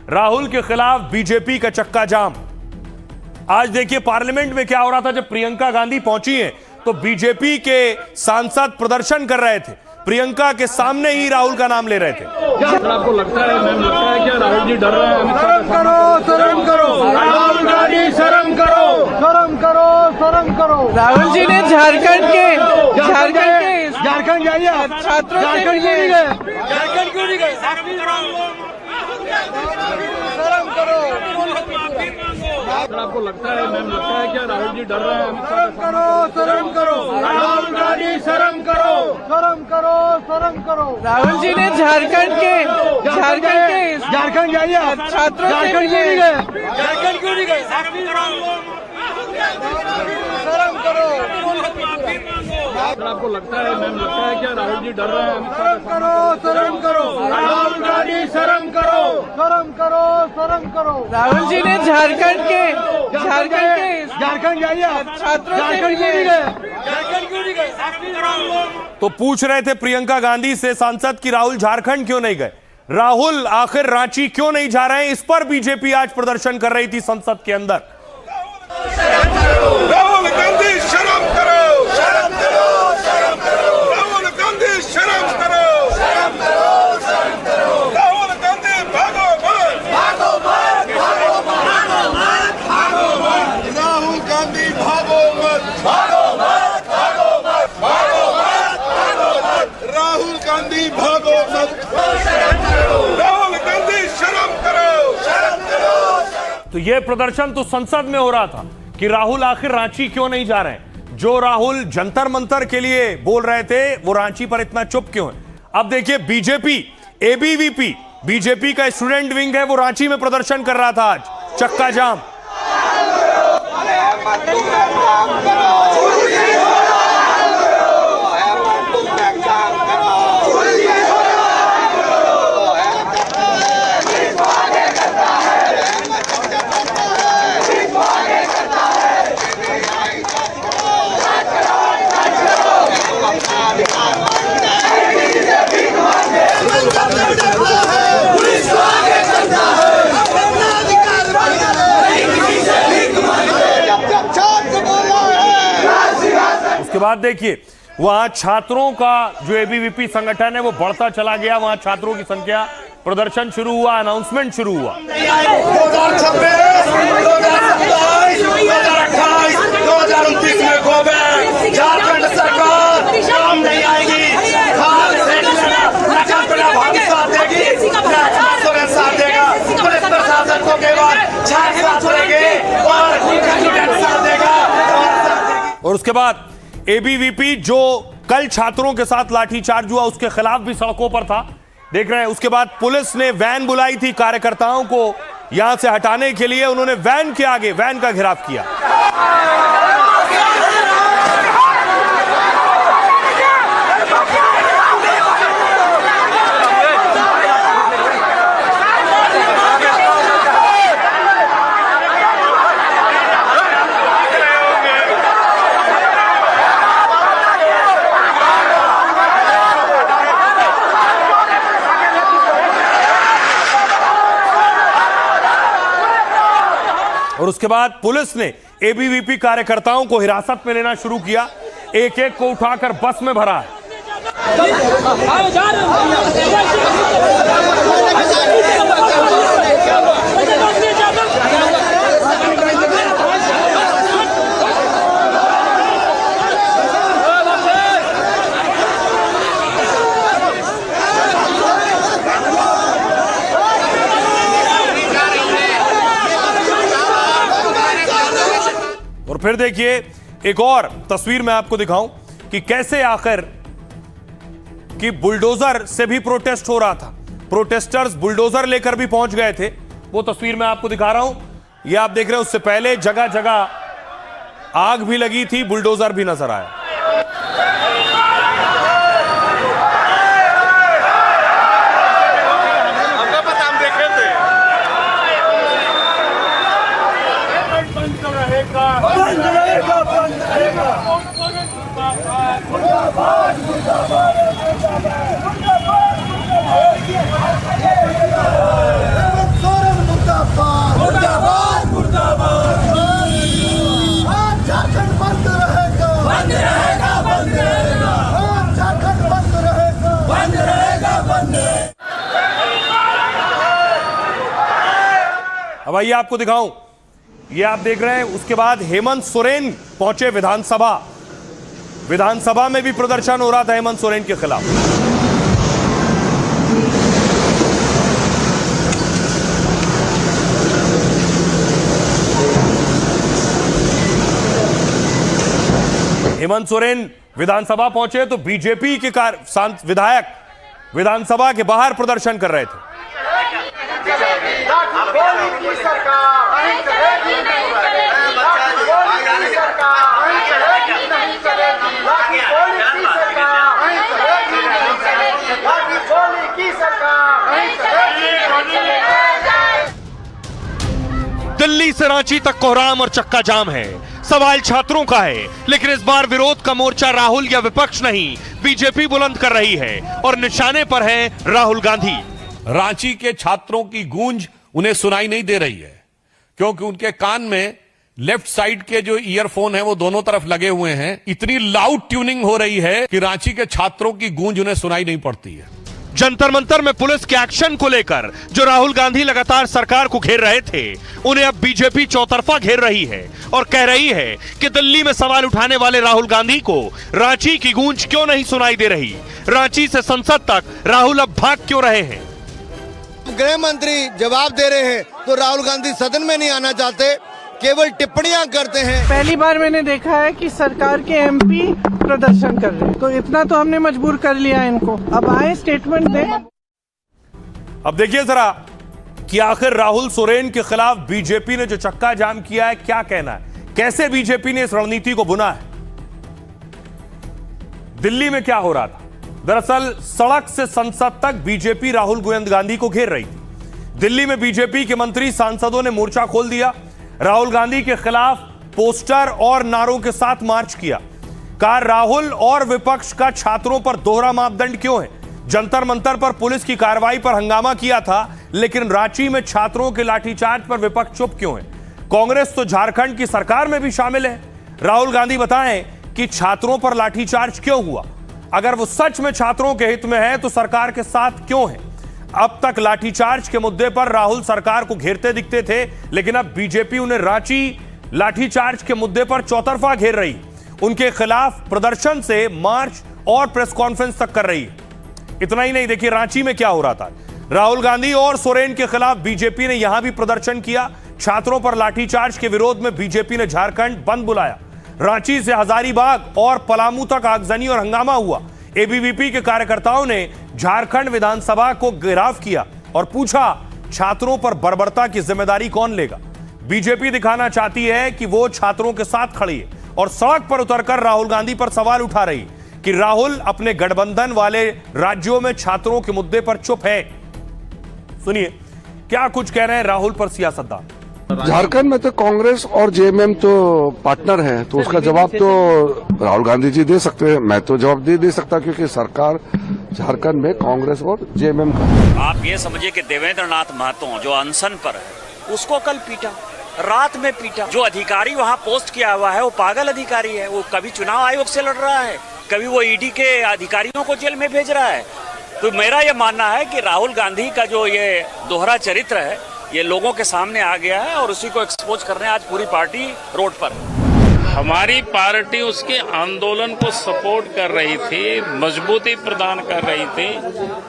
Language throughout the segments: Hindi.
राहुल के खिलाफ बीजेपी का चक्का जाम। आज देखिए पार्लियामेंट में क्या हो रहा था। जब प्रियंका गांधी पहुंची हैं तो बीजेपी के सांसद प्रदर्शन कर रहे थे, प्रियंका के सामने ही राहुल का नाम ले रहे थे। क्या आपको लगता है, मैम, लगता है क्या राहुल जी डर रहे हैं? शर्म करो, शर्म करो, राहुल गांधी शर्म करो, शर्म करो, शर्म करो। राहुल जी ने झारखंड जाइए छात्रों झारखंड क्यों नहीं गए? झारखंड क्यों नहीं गए? शर्म करो। आपको लगता है, मैम, लगता है क्या राहुल जी डर रहे हैं? शर्म करो, शर्म करो, राहुल गांधी शर्म करो, शर्म करो, शर्म करो। राहुल जी ने झारखंड जाइए छात्रों झारखंड क्यों नहीं गए? झारखंड क्यों नहीं गए? शर्म करो। आपको लगता है, मैम, लगता है क्या राहुल जी डर रहे हैं? शर्म करो, शर्म करो, राहुल गांधी शर्म करो, शर्म करो, शर्म करो। राहुल जी ने झारखंड जाइए छात्रों झारखंड क्यों नहीं गए? झारखंड क्यों नहीं गए? तो पूछ रहे थे प्रियंका गांधी से सांसद कि राहुल झारखंड क्यों नहीं गए, राहुल आखिर रांची क्यों नहीं जा रहे हैं। इस पर बीजेपी आज प्रदर्शन कर रही थी संसद के अंदर। राहुल गांधी शर्म करो, शर्म करो, शर्म करो। राहुल गांधी शर्म करो, शर्म करो, शर्म करो। राहुल गांधी भागो मत, भागो मत, भागो मत, भागो मत। राहुल गांधी भागो मत, भागो मत, भागो मत, भागो मत, भागो मत। राहुल गांधी भागो मत, राहुल गांधी शर्म करो, शर्म करो। तो यह प्रदर्शन तो संसद में हो रहा था कि राहुल आखिर रांची क्यों नहीं जा रहे हैं। जो राहुल जंतर मंतर के लिए बोल रहे थे वो रांची पर इतना चुप क्यों है। अब देखिए बीजेपी एबीवीपी, बीजेपी का स्टूडेंट विंग है, वो रांची में प्रदर्शन कर रहा था आज, चक्का जाम। उसके बाद देखिए वहां छात्रों का जो एबीवीपी संगठन है वो बढ़ता चला गया। वहां छात्रों की संख्या, प्रदर्शन शुरू हुआ, अनाउंसमेंट शुरू हुआ। 2026, 2027, 2028, 2029 में गोबे झारखंड सरकार काम नहीं आएगी। साथ देगी, साथ देगा, पुलिस प्रशासन को केवल छात्र साथ देंगे और साथ देगा। और उसके बाद एबीवीपी जो कल छात्रों के साथ लाठीचार्ज हुआ उसके खिलाफ भी सड़कों पर था, देख रहे हैं। उसके बाद पुलिस ने वैन बुलाई थी कार्यकर्ताओं को यहां से हटाने के लिए, उन्होंने वैन के आगे वैन का घेराव किया। और उसके बाद पुलिस ने एबीवीपी कार्यकर्ताओं को हिरासत में लेना शुरू किया, एक एक को उठाकर बस में भरा। और फिर देखिए एक और तस्वीर मैं आपको दिखाऊं कि कैसे आखिर कि बुलडोजर से भी प्रोटेस्ट हो रहा था। प्रोटेस्टर्स बुलडोजर लेकर भी पहुंच गए थे। वो तस्वीर मैं आपको दिखा रहा हूं, ये आप देख रहे हैं। उससे पहले जगह जगह आग भी लगी थी, बुलडोजर भी नजर आया। अब आइए आपको दिखाऊं, ये आप देख रहे हैं। उसके बाद हेमंत सोरेन पहुंचे विधानसभा में भी प्रदर्शन हो रहा था हेमंत सोरेन के खिलाफ। हेमंत सोरेन विधानसभा पहुंचे तो बीजेपी के विधायक विधानसभा के बाहर प्रदर्शन कर रहे थे। दिल्ली से रांची तक कोहराम और चक्का जाम है। सवाल छात्रों का है, लेकिन इस बार विरोध का मोर्चा राहुल या विपक्ष नहीं, बीजेपी बुलंद कर रही है और निशाने पर है राहुल गांधी। रांची के छात्रों की गूंज उन्हें सुनाई नहीं दे रही है, क्योंकि उनके कान में लेफ्ट साइड के जो ईयरफोन है वो दोनों तरफ लगे हुए हैं। इतनी लाउड ट्यूनिंग हो रही है कि रांची के छात्रों की गूंज उन्हें सुनाई नहीं पड़ती है। जंतर मंतर में पुलिस के एक्शन को लेकर जो राहुल गांधी लगातार सरकार को घेर रहे थे, उन्हें अब बीजेपी चौतरफा घेर रही है और कह रही है कि दिल्ली में सवाल उठाने वाले राहुल गांधी को रांची की गूंज क्यों नहीं सुनाई दे रही। रांची से संसद तक राहुल अब भाग क्यों रहे हैं। गृह मंत्री जवाब दे रहे हैं तो राहुल गांधी सदन में नहीं आना चाहते, केवल टिप्पणियां करते हैं। पहली बार मैंने देखा है कि सरकार के एमपी प्रदर्शन कर रहे हैं, तो इतना तो हमने मजबूर कर लिया इनको, अब आए स्टेटमेंट दें। अब देखिए जरा कि आखिर राहुल सोरेन के खिलाफ बीजेपी ने जो चक्का जाम किया है, क्या कहना है, कैसे बीजेपी ने इस रणनीति को बुना है। दिल्ली में क्या हो रहा था, दरअसल सड़क से संसद तक बीजेपी राहुल गांधी को घेर रही थी। दिल्ली में बीजेपी के मंत्री सांसदों ने मोर्चा खोल दिया, राहुल गांधी के खिलाफ पोस्टर और नारों के साथ मार्च किया। कहा राहुल और विपक्ष का छात्रों पर दोहरा मापदंड क्यों है। जंतर मंतर पर पुलिस की कार्रवाई पर हंगामा किया था, लेकिन रांची में छात्रों के लाठीचार्ज पर विपक्ष चुप क्यों है। कांग्रेस तो झारखंड की सरकार में भी शामिल है। राहुल गांधी बताएं कि छात्रों पर लाठीचार्ज क्यों हुआ, अगर वो सच में छात्रों के हित में है तो सरकार के साथ क्यों है। अब तक लाठीचार्ज के मुद्दे पर राहुल सरकार को घेरते दिखते थे, लेकिन अब बीजेपी उन्हें रांची लाठीचार्ज के मुद्दे पर चौतरफा घेर रही, उनके खिलाफ प्रदर्शन से मार्च और प्रेस कॉन्फ्रेंस तक कर रही है। इतना ही नहीं, देखिए रांची में क्या हो रहा था। राहुल गांधी और सोरेन के खिलाफ बीजेपी ने यहां भी प्रदर्शन किया। छात्रों पर लाठीचार्ज के विरोध में बीजेपी ने झारखंड बंद बुलाया। रांची से हजारीबाग और पलामू तक आगजनी और हंगामा हुआ। एबीवीपी के कार्यकर्ताओं ने झारखंड विधानसभा को घेराव किया और पूछा छात्रों पर बर्बरता की जिम्मेदारी कौन लेगा। बीजेपी दिखाना चाहती है कि वो छात्रों के साथ खड़ी है और सड़क पर उतरकर राहुल गांधी पर सवाल उठा रही कि राहुल अपने गठबंधन वाले राज्यों में छात्रों के मुद्दे पर चुप है। सुनिए क्या कुछ कह रहे हैं राहुल पर सियासतदान। झारखंड में तो कांग्रेस और जेएमएम तो पार्टनर हैं, तो उसका जवाब तो राहुल गांधी जी दे सकते हैं, मैं तो जवाब दे सकता, क्योंकि सरकार झारखंड में कांग्रेस और जेएमएम का। आप ये समझिए कि देवेंद्र नाथ महतो जो अनशन पर है, उसको कल पीटा, रात में पीटा। जो अधिकारी वहाँ पोस्ट किया हुआ है वो पागल अधिकारी है, वो कभी चुनाव आयोग से लड़ रहा है, कभी वो ईडी के अधिकारियों को जेल में भेज रहा है। तो मेरा ये मानना है कि राहुल गांधी का जो ये दोहरा चरित्र है ये लोगों के सामने आ गया है और उसी को एक्सपोज करने आज पूरी पार्टी रोड पर है। हमारी पार्टी उसके आंदोलन को सपोर्ट कर रही थी, मजबूती प्रदान कर रही थी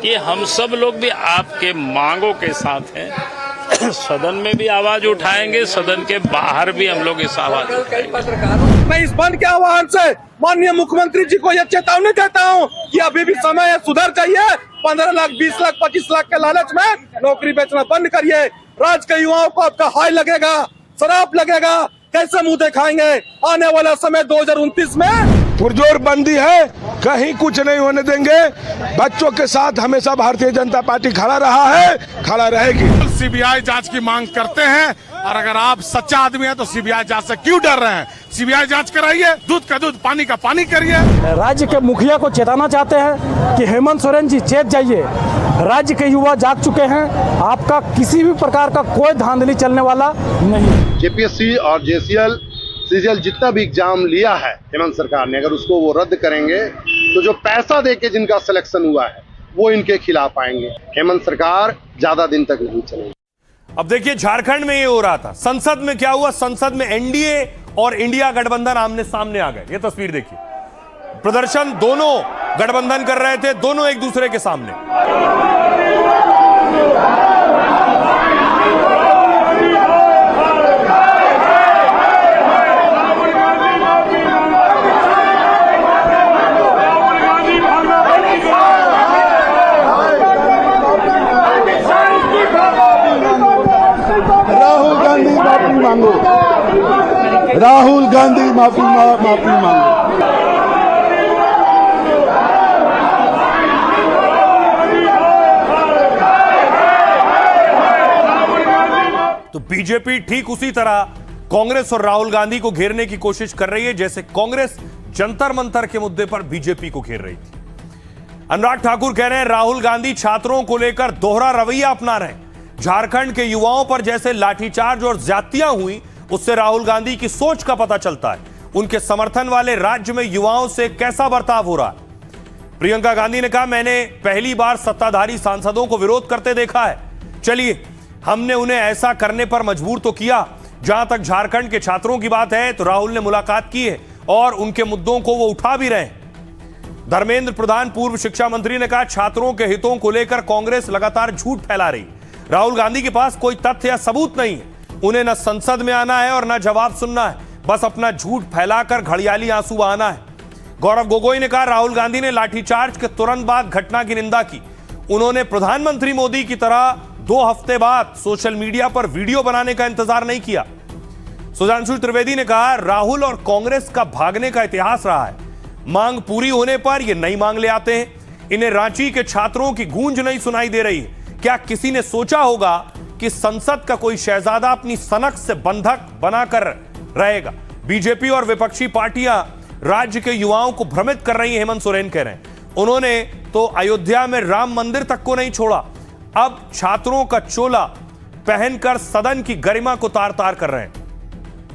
कि हम सब लोग भी आपके मांगों के साथ हैं। सदन में भी आवाज उठाएंगे, सदन के बाहर भी हम लोग इस आवाज उठाएंगे। मैं इस बंद के आह्वान से माननीय मुख्यमंत्री जी को यह चेतावनी देता हूं कि अभी भी समय है, सुधर जाइए। 15 लाख, 20 लाख, 25 लाख के लालच में नौकरी बेचना बंद करिए। राज्य के युवाओं को आपका हाय लगेगा, शराब लगेगा, कैसे मुंह दिखाएंगे आने वाला समय 2029 में। पुरजोर बंदी है, कहीं कुछ नहीं होने देंगे। बच्चों के साथ हमेशा भारतीय जनता पार्टी खड़ा रहा है, खड़ा रहेगी। सीबीआई जांच की मांग करते हैं और अगर आप सच्चा आदमी हैं तो सीबीआई जांच से क्यों डर रहे हैं। सीबीआई जांच कराइए, दूध का दूध, पानी का पानी करिए। राज्य के मुखिया को चेताना चाहते हैं कि हेमंत सोरेन जी चेत जाइए, राज्य के युवा जाग चुके हैं, आपका किसी भी प्रकार का कोई धांधली चलने वाला नहीं। जेपीएससी और जेसीएल सीजीएल जितना भी एग्जाम लिया है हेमंत सरकार ने, अगर उसको वो रद्द करेंगे तो जो पैसा देके जिनका सिलेक्शन हुआ है वो इनके खिलाफ आएंगे। हेमंत सरकार ज्यादा दिन तक नहीं चलेगी। अब देखिए झारखंड में ये हो रहा था, संसद में क्या हुआ? संसद में एनडीए और इंडिया गठबंधन आमने सामने आ गए। ये तस्वीर देखिए, प्रदर्शन दोनों गठबंधन कर रहे थे, दोनों एक दूसरे के सामने। राहुल गांधी माफी मांगो, राहुल गांधी माफी मांगो। तो बीजेपी ठीक उसी तरह कांग्रेस और राहुल गांधी को घेरने की कोशिश कर रही है जैसे कांग्रेस जंतर मंतर के मुद्दे पर बीजेपी को घेर रही थी। अनुराग ठाकुर कह रहे हैं राहुल गांधी छात्रों को लेकर दोहरा रवैया अपना रहे हैं। झारखंड के युवाओं पर जैसे लाठीचार्ज और ज्यादतियां हुई, उससे राहुल गांधी की सोच का पता चलता है। उनके समर्थन वाले राज्य में युवाओं से कैसा बर्ताव हो रहा है। प्रियंका गांधी ने कहा, मैंने पहली बार सत्ताधारी सांसदों को विरोध करते देखा है। चलिए, हमने उन्हें ऐसा करने पर मजबूर तो किया। जहां तक झारखंड के छात्रों की बात है तो राहुल ने मुलाकात की है और उनके मुद्दों को वो उठा भी रहे हैं। धर्मेंद्र प्रधान पूर्व शिक्षा मंत्री ने कहा, छात्रों के हितों को लेकर कांग्रेस लगातार झूठ फैला रही। राहुल गांधी के पास कोई तथ्य या सबूत नहीं है। उन्हें न संसद में आना है और न जवाब सुनना है, बस अपना झूठ फैलाकर घड़ियाली आंसू बहाना है। गौरव गोगोई ने कहा, राहुल गांधी ने लाठीचार्ज के तुरंत बाद घटना की निंदा की। उन्होंने प्रधानमंत्री मोदी की तरह 2 हफ्ते बाद सोशल मीडिया पर वीडियो बनाने का इंतजार नहीं किया। सुधांशु त्रिवेदी ने कहा, राहुल और कांग्रेस का भागने का इतिहास रहा है। मांग पूरी होने पर ये नई मांग ले आते हैं। इन्हें रांची के छात्रों की गूंज नहीं सुनाई दे रही है। क्या किसी ने सोचा होगा कि संसद का कोई शहजादा अपनी सनक से बंधक बनाकर रहेगा? बीजेपी और विपक्षी पार्टियां राज्य के युवाओं को भ्रमित कर रही हैं, हेमंत सोरेन कह रहे हैं। उन्होंने तो अयोध्या में राम मंदिर तक को नहीं छोड़ा, अब छात्रों का चोला पहनकर सदन की गरिमा को तार तार कर रहे हैं।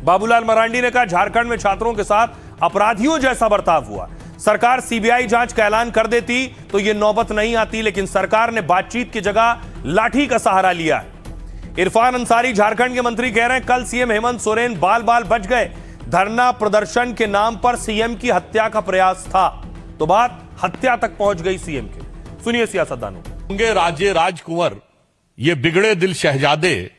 बाबूलाल मरांडी ने कहा, झारखंड में छात्रों के साथ अपराधियों जैसा बर्ताव हुआ। सरकार सीबीआई जांच का ऐलान कर देती तो यह नौबत नहीं आती, लेकिन सरकार ने बातचीत की जगह लाठी का सहारा लिया है। इरफान अंसारी झारखंड के मंत्री कह रहे हैं, कल सीएम हेमंत सोरेन बाल बाल बच गए। धरना प्रदर्शन के नाम पर सीएम की हत्या का प्रयास था, तो बात हत्या तक पहुंच गई सीएम के। सुनिए सियासतदानों। होंगे राजे राजकुंवर, ये बिगड़े दिल शहजादे,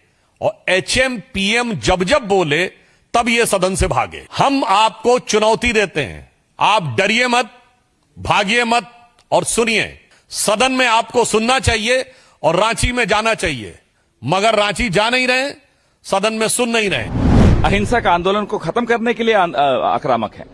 और एचएम पीएम जब जब बोले तब ये सदन से भागे। हम आपको चुनौती देते हैं, आप डरिए मत, भागिए मत और सुनिए। सदन में आपको सुनना चाहिए और रांची में जाना चाहिए, मगर रांची जा नहीं रहे, सदन में सुन नहीं रहे। अहिंसक आंदोलन को खत्म करने के लिए आक्रामक है।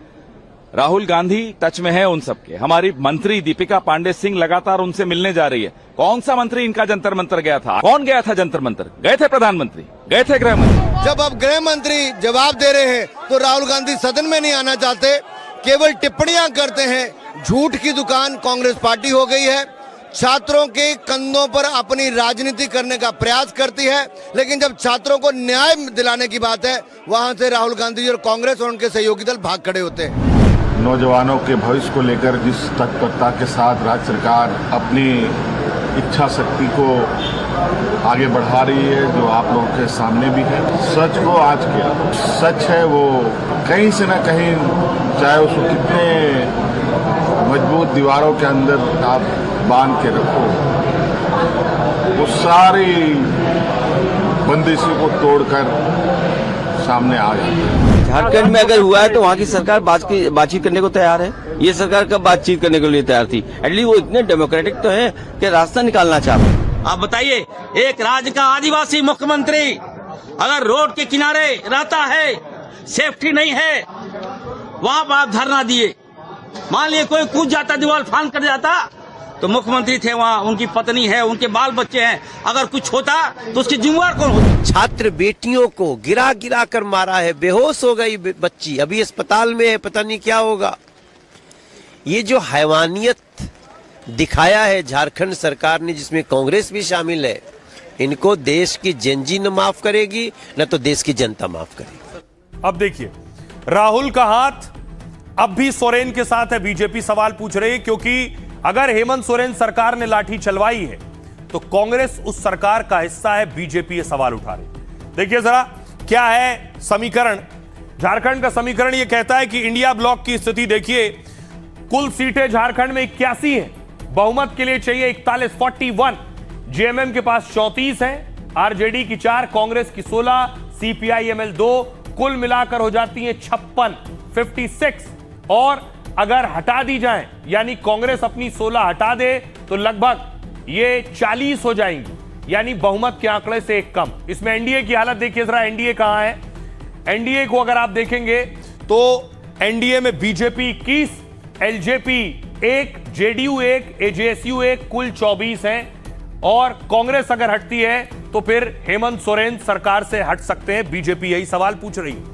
राहुल गांधी टच में है उन सबके। हमारी मंत्री दीपिका पांडे सिंह लगातार उनसे मिलने जा रही है। कौन सा मंत्री इनका जंतर मंतर गया था? कौन गया था जंतर मंतर? गए थे प्रधानमंत्री, गए थे गृह मंत्री। जब अब गृह मंत्री जवाब दे रहे हैं तो राहुल गांधी सदन में नहीं आना चाहते, केवल टिप्पणियां करते हैं। झूठ की दुकान कांग्रेस पार्टी हो गई है। छात्रों के कंधों पर अपनी राजनीति करने का प्रयास करती है, लेकिन जब छात्रों को न्याय दिलाने की बात है, वहां से राहुल गांधी और कांग्रेस और उनके सहयोगी दल भाग खड़े होते हैं। नौजवानों के भविष्य को लेकर जिस तत्परता के साथ राज्य सरकार अपनी इच्छा शक्ति को आगे बढ़ा रही है, जो आप लोगों के सामने भी है। सच को आज किया, सच है वो कहीं से न कहीं, चाहे उसको कितने मजबूत दीवारों के अंदर आप बांध के रखो, वो सारी बंदिशों को तोड़कर सामने आ जाता है। झारखंड में अगर हुआ है तो वहाँ की सरकार बातचीत करने को तैयार है। ये सरकार कब बातचीत करने के लिए तैयार थी? एटलीस्ट वो इतने डेमोक्रेटिक तो है कि रास्ता निकालना चाहते। आप बताइए, एक राज्य का आदिवासी मुख्यमंत्री अगर रोड के किनारे रहता है, सेफ्टी नहीं है, वहाँ पर आप धरना दिए, मान लिए कोई कूद जाता, दीवार फांद कर जाता, तो मुख्यमंत्री थे वहाँ, उनकी पत्नी है, उनके बाल बच्चे हैं, अगर कुछ होता तो उसकी जिम्मेवार कौन होता? छात्र बेटियों को गिरा गिरा कर मारा है, बेहोश हो गई बच्ची, अभी अस्पताल में है, पता नहीं क्या होगा। ये जो हैवानियत दिखाया है झारखंड सरकार ने, जिसमें कांग्रेस भी शामिल है, इनको देश की जनजी न माफ करेगी, न तो देश की जनता माफ करेगी। अब देखिए, राहुल का हाथ अब भी सोरेन के साथ है। बीजेपी सवाल पूछ रही है, क्योंकि अगर हेमंत सोरेन सरकार ने लाठी चलवाई है तो कांग्रेस उस सरकार का हिस्सा है, बीजेपी ये सवाल उठा रही। देखिए जरा क्या है समीकरण। झारखंड का समीकरण यह कहता है कि इंडिया ब्लॉक की स्थिति देखिए, कुल सीटें झारखंड में 81 हैं, बहुमत के लिए चाहिए 41, जेएमएम के पास 34 है, आरजेडी की 4, कांग्रेस की 16, सीपीआईएमएल 2, कुल मिलाकर हो जाती है 56। और अगर हटा दी जाए यानी कांग्रेस अपनी 16 हटा दे तो लगभग ये 40 हो जाएंगी, यानी बहुमत के आंकड़े से एक कम। इसमें एनडीए की हालत देखिए जरा, एनडीए कहां है। एनडीए को अगर आप देखेंगे तो एनडीए में बीजेपी 21, एलजेपी 1, जेडीयू 1, एजेएसयू 1, कुल 24 हैं। और कांग्रेस अगर हटती है तो फिर हेमंत सोरेन सरकार से हट सकते हैं, बीजेपी यही सवाल पूछ रही है।